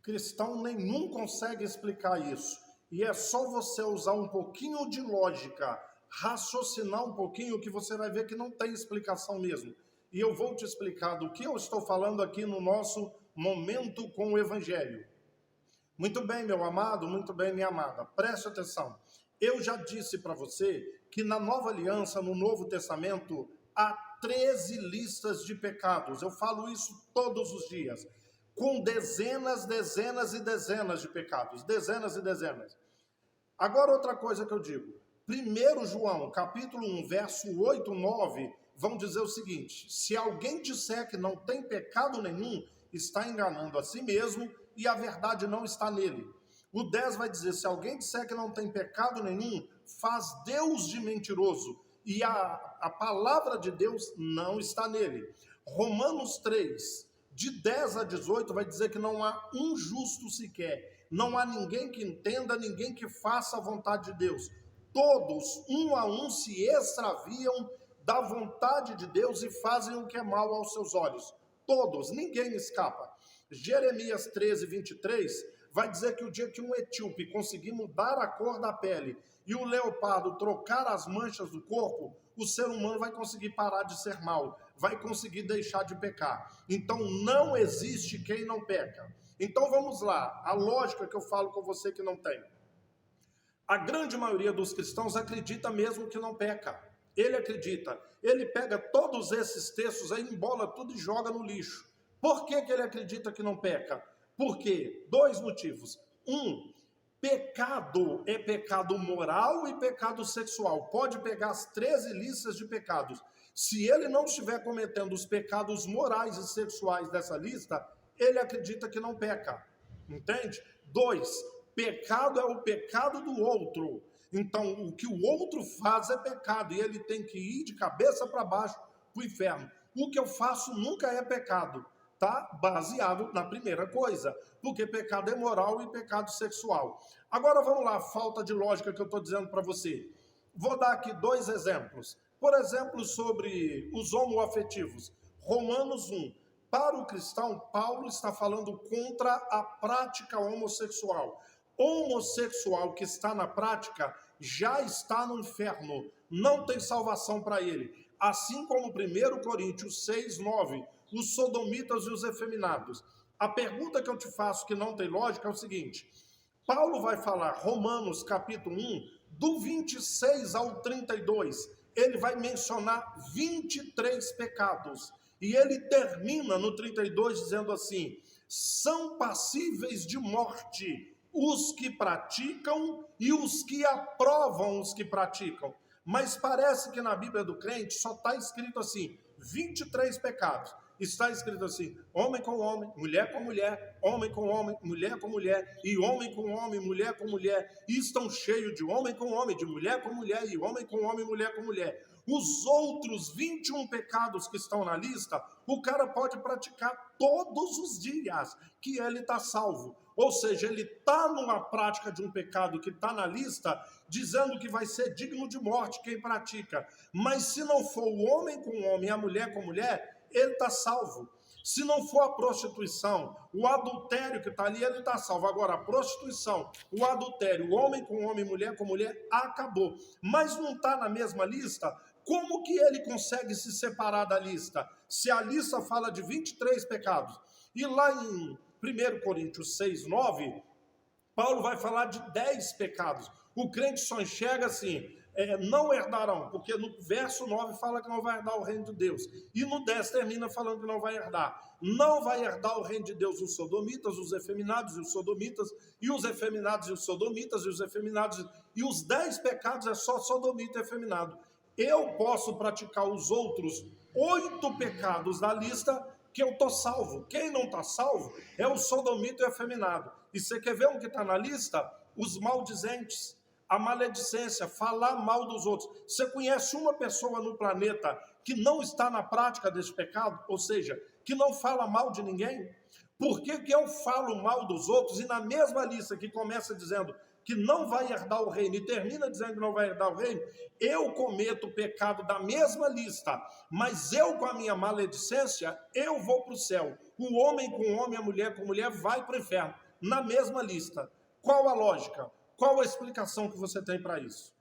Cristão nenhum consegue explicar isso. E é só você usar um pouquinho de lógica, raciocinar um pouquinho, que você vai ver que não tem explicação mesmo. E eu vou te explicar do que eu estou falando aqui no nosso momento com o Evangelho. Muito bem, meu amado, muito bem, minha amada. Preste atenção. Eu já disse para você que na Nova Aliança, no Novo Testamento, há 13 listas de pecados. Eu falo isso todos os dias. Com dezenas, dezenas e dezenas de pecados. Dezenas e dezenas. Agora outra coisa que eu digo. 1 João, capítulo 1, verso 8, 9, vão dizer o seguinte: se alguém disser que não tem pecado nenhum, está enganando a si mesmo e a verdade não está nele. O 10 vai dizer: se alguém disser que não tem pecado nenhum, faz Deus de mentiroso e a palavra de Deus não está nele. Romanos 3, de 10 a 18, vai dizer que não há um justo sequer. Não há ninguém que entenda, ninguém que faça a vontade de Deus. Todos, um a um, se extraviam da vontade de Deus e fazem o que é mal aos seus olhos. Todos, ninguém escapa. Jeremias 13, 23, vai dizer que o dia que um etíope conseguir mudar a cor da pele e o leopardo trocar as manchas do corpo, o ser humano vai conseguir parar de ser mal, vai conseguir deixar de pecar. Então não existe quem não peca. Então vamos lá, a lógica que eu falo com você que não tem. A grande maioria dos cristãos acredita mesmo que não peca. Ele acredita, ele pega todos esses textos aí, embola tudo e joga no lixo. Por que ele acredita que não peca? Por quê? Dois motivos. Pecado é pecado moral e pecado sexual. Pode pegar as 13 listas de pecados. Se ele não estiver cometendo os pecados morais e sexuais dessa lista, ele acredita que não peca. Entende? 2, pecado é o pecado do outro. Então, o que o outro faz é pecado e ele tem que ir de cabeça para baixo para o inferno. O que eu faço nunca é pecado. Tá? Baseado na primeira coisa, porque pecado é moral e pecado sexual. Agora vamos lá, falta de lógica que eu estou dizendo para você. Vou dar aqui 2 exemplos. Por exemplo, sobre os homoafetivos. Romanos 1. Para o cristão, Paulo está falando contra a prática homossexual. Homossexual que está na prática já está no inferno, não tem salvação para ele. Assim como 1 Coríntios 6, 9, os sodomitas e os efeminados. A pergunta que eu te faço que não tem lógica é o seguinte: Paulo vai falar, Romanos capítulo 1, do 26 ao 32, ele vai mencionar 23 pecados. E ele termina no 32 dizendo assim: são passíveis de morte os que praticam e os que aprovam os que praticam. Mas parece que na Bíblia do crente só está escrito assim, 23 pecados. Está escrito assim, homem com homem, mulher com mulher, homem com homem, mulher com mulher, e homem com homem, mulher com mulher, e estão cheios de homem com homem, de mulher com mulher, e homem com homem, mulher com mulher. Os outros 21 pecados que estão na lista, o cara pode praticar todos os dias, que ele está salvo. Ou seja, ele está numa prática de um pecado que está na lista, dizendo que vai ser digno de morte quem pratica. Mas se não for o homem com homem e a mulher com mulher, ele está salvo. Se não for a prostituição, o adultério que está ali, ele está salvo. Agora, a prostituição, o adultério, o homem com homem, mulher com mulher, acabou. Mas não está na mesma lista. Como que ele consegue se separar da lista? Se a lista fala de 23 pecados, e lá em 1 Coríntios 6, 9, Paulo vai falar de 10 pecados. O crente só enxerga assim, não herdarão, porque no verso 9 fala que não vai herdar o reino de Deus. E no 10 termina falando que não vai herdar. Não vai herdar o reino de Deus os sodomitas, os efeminados e os sodomitas, e os efeminados e os sodomitas e os efeminados. E os 10 pecados é só sodomita e efeminado. Eu posso praticar os outros 8 pecados da lista que eu estou salvo. Quem não está salvo é o sodomita e o efeminado. E você quer ver um que está na lista? Os maldizentes, a maledicência, falar mal dos outros. Você conhece uma pessoa no planeta que não está na prática desse pecado? Ou seja, que não fala mal de ninguém? Por que que eu falo mal dos outros e na mesma lista que começa dizendo que não vai herdar o reino e termina dizendo que não vai herdar o reino, eu cometo o pecado da mesma lista, mas eu com a minha maledicência, eu vou para o céu. O homem com homem, a mulher com mulher vai para o inferno. na mesma lista. Qual a lógica? Qual a explicação que você tem para isso?